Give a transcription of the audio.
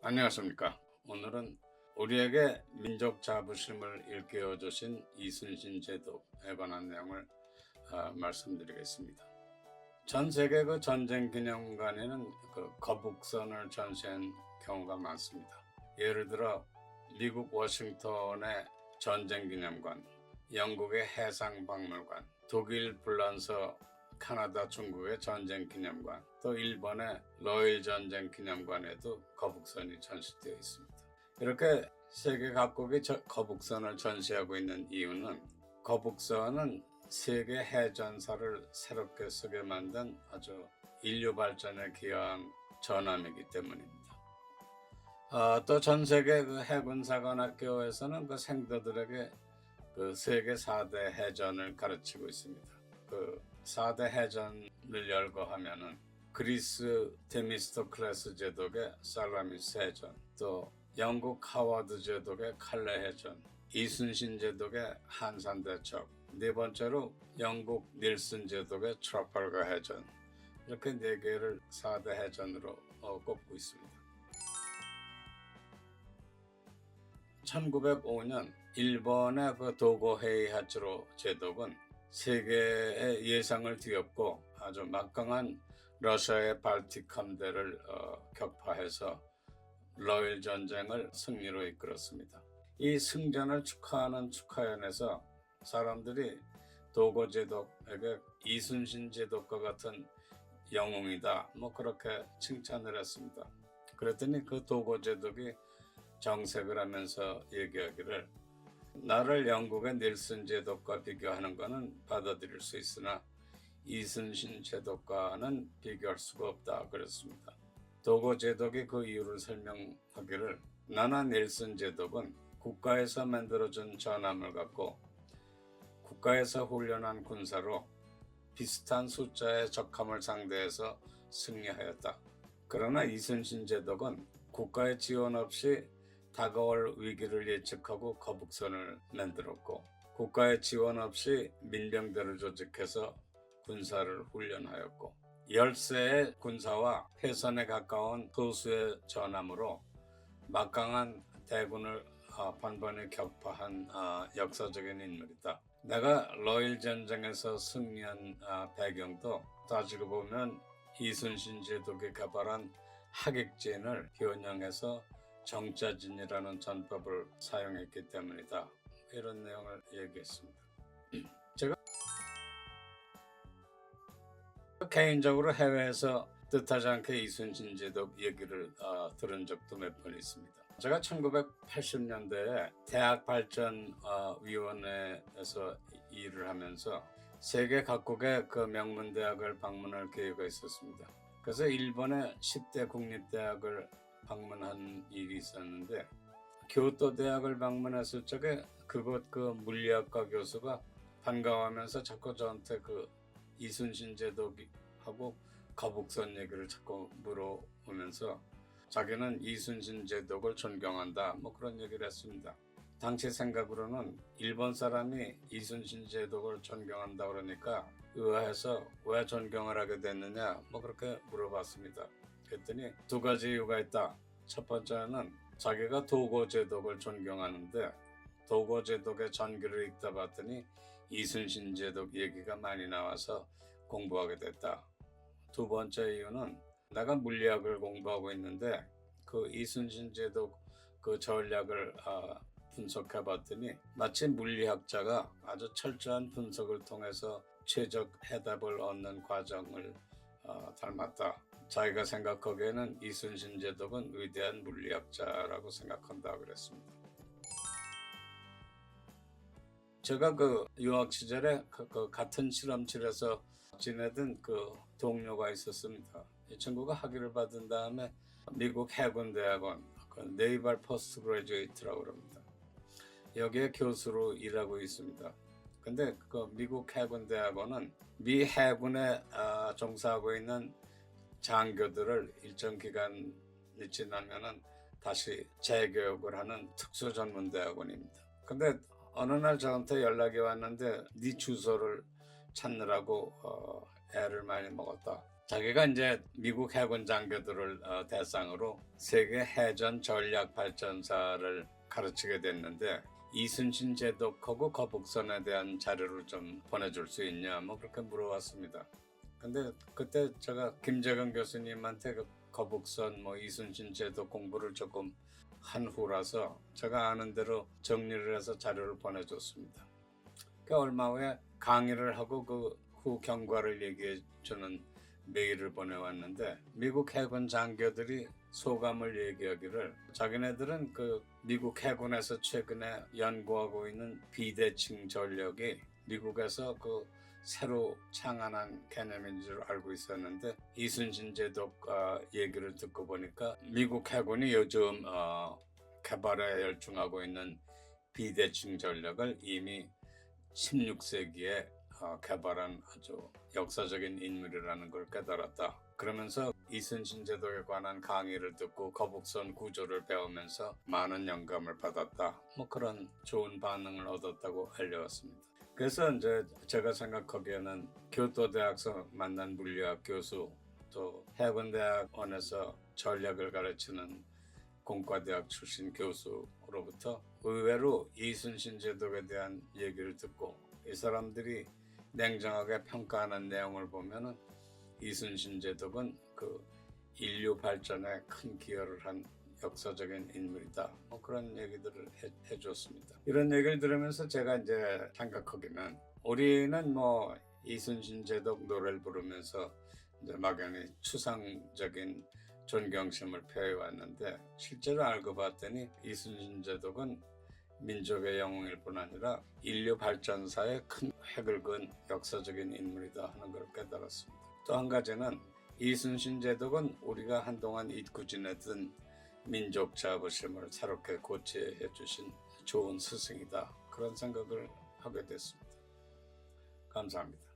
안녕하십니까. 오늘은 우리에게 민족 자부심을 일깨워 주신 이순신 제도에 관한 내용을 말씀드리겠습니다. 전 세계 그 전쟁 기념관에는 그 거북선을 전시한 경우가 많습니다. 예를 들어 미국 워싱턴의 전쟁 기념관, 영국의 해상 박물관, 독일 불란서, 카나다, 중국의 전쟁 기념관, 또 일본의 러일 전쟁 기념관에도 거북선이 전시되어 있습니다. 이렇게 세계 각국이 거북선을 전시하고 있는 이유는 거북선은 세계 해전사를 새롭게 쓰게 만든 아주 인류 발전에 기여한 전함이기 때문입니다. 또 전 세계 그 해군사관학교에서는 그 생도들에게 그 세계 4대 해전을 가르치고 있습니다. 그 4대 해전을 열거하면은 그리스 데미스토클레스 제독의 살라미스 해전, 또 영국 하워드 제독의 칼레 해전, 이순신 제독의 한산 대첩, 네 번째로 영국 닐슨 제독의 트라팔가 해전, 이렇게 네 개를 4대 해전으로 꼽고 있습니다. 1905년 일본의 그 도고 헤이하츠로 제독은 세계의 예상을 뒤엎고 아주 막강한 러시아의 발틱 함대를 격파해서 러일 전쟁을 승리로 이끌었습니다. 이 승전을 축하하는 축하연에서 사람들이 도고 제독에게 이순신 제독과 같은 영웅이다, 그렇게 칭찬을 했습니다. 그랬더니 그 도고 제독이 정색을 하면서 얘기하기를, 나를 영국의 닐슨 제독과 비교하는 것은 받아들일 수 있으나 이순신 제독과는 비교할 수가 없다 그랬습니다. 도고 제독이 그 이유를 설명하기를, 나나 닐슨 제독은 국가에서 만들어준 전함을 갖고 국가에서 훈련한 군사로 비슷한 숫자의 적함을 상대해서 승리하였다. 그러나 이순신 제독은 국가의 지원 없이 다가올 위기를 예측하고 거북선을 만들었고, 국가의 지원 없이 민병대를 조직해서 군사를 훈련하였고, 열세의 군사와 패선에 가까운 소수의 전함으로 막강한 대군을 번번이 격파한 역사적인 인물이다. 내가 러일 전쟁에서 승리한 배경도 따지고 보면 이순신 제독이 개발한 하객진을 변형해서 정자진이라는 전법을 사용했기 때문이다. 이런 내용을 얘기했습니다. 제가 개인적으로 해외에서 뜻하지 않게 이순신 제독 얘기를 들은 적도 몇 번 있습니다. 제가 1980년대에 대학발전위원회에서 일을 하면서 세계 각국의 그 명문대학을 방문할 기회가 있었습니다. 그래서 일본의 10대 국립대학을 방문한 일이 있었는데, 교토 대학을 방문했을 적에 그곳 그 물리학과 교수가 반가워하면서 자꾸 저한테 그 이순신 제독하고 거북선 얘기를 자꾸 물어오면서 자기는 이순신 제독을 존경한다, 그런 얘기를 했습니다. 당시 생각으로는 일본 사람이 이순신 제독을 존경한다 그러니까 의아해서 왜 존경을 하게 됐느냐, 그렇게 물어봤습니다. 그랬더니 두 가지 이유가 있다. 첫 번째는 자기가 도고 제독을 존경하는데 도고 제독의 전기를 읽다 봤더니 이순신 제독 얘기가 많이 나와서 공부하게 됐다. 두 번째 이유는 내가 물리학을 공부하고 있는데 그 이순신 제독 그 전략을 분석해 봤더니 마치 물리학자가 아주 철저한 분석을 통해서 최적 해답을 얻는 과정을 닮았다. 자기가 생각하기에는 이순신 제독은 위대한 물리학자라고 생각한다 그랬습니다. 제가 그 유학 시절에 그 같은 실험실에서 지내던 그 동료가 있었습니다. 이 친구가 학위를 받은 다음에 미국 해군대학원 그 네이벌 포스트 그레듀에이트라고 그럽니다. 여기에 교수로 일하고 있습니다. 근데 그 미국 해군대학원은 미 해군에 종사하고 있는 장교들을 일정 기간이 지나면은 다시 재교육을 하는 특수 전문 대학원입니다. 근데 어느 날 저한테 연락이 왔는데 네 주소를 찾느라고 애를 많이 먹었다. 자기가 이제 미국 해군 장교들을 대상으로 세계 해전 전략 발전사를 가르치게 됐는데 이순신 제독하고 거북선에 대한 자료를 좀 보내줄 수 있냐 뭐 그렇게 물어봤습니다. 근데 그때 제가 김재근 교수님한테 그 거북선 뭐 이순신 제독 공부를 조금 한 후라서 제가 아는 대로 정리를 해서 자료를 보내줬습니다. 그 얼마 후에 강의를 하고 그 후 경과를 얘기해 주는 메일을 보내왔는데 미국 해군 장교들이 소감을 얘기하기를 자기네들은 그 미국 해군에서 최근에 연구하고 있는 비대칭 전력이 미국에서 그 새로 창안한 개념인 줄 알고 있었는데 이순신 제독 얘기를 듣고 보니까 미국 해군이 요즘 개발에 열중하고 있는 비대칭 전력을 이미 16세기에 개발한 아주 역사적인 인물이라는 걸 깨달았다. 그러면서 이순신 제독에 관한 강의를 듣고 거북선 구조를 배우면서 많은 영감을 받았다. 뭐 그런 좋은 반응을 얻었다고 알려왔습니다. 그래서 이제 제가 생각하기에는 교토대학에서 만난 물리학 교수 또 해군대학원에서 전략을 가르치는 공과대학 출신 교수로부터 의외로 이순신 제독에 대한 얘기를 듣고 이 사람들이 냉정하게 평가하는 내용을 보면은 이순신 제독은 그 인류 발전에 큰 기여를 한 역사적인 인물이다. 뭐 그런 얘기들을 해줬습니다. 이런 얘기를 들으면서 제가 이제 생각하기는 우리는 뭐 이순신 제독 노래를 부르면서 이제 막연히 추상적인 존경심을 표해왔는데 실제로 알고 봤더니 이순신 제독은 민족의 영웅일 뿐 아니라 인류 발전사에 큰 획을 그은 역사적인 인물이다 하는 걸 깨달았습니다. 또 한 가지는 이순신 제독은 우리가 한동안 잊고 지냈던 민족 자부심을 새롭게 고취해 주신 좋은 스승이다. 그런 생각을 하게 됐습니다. 감사합니다.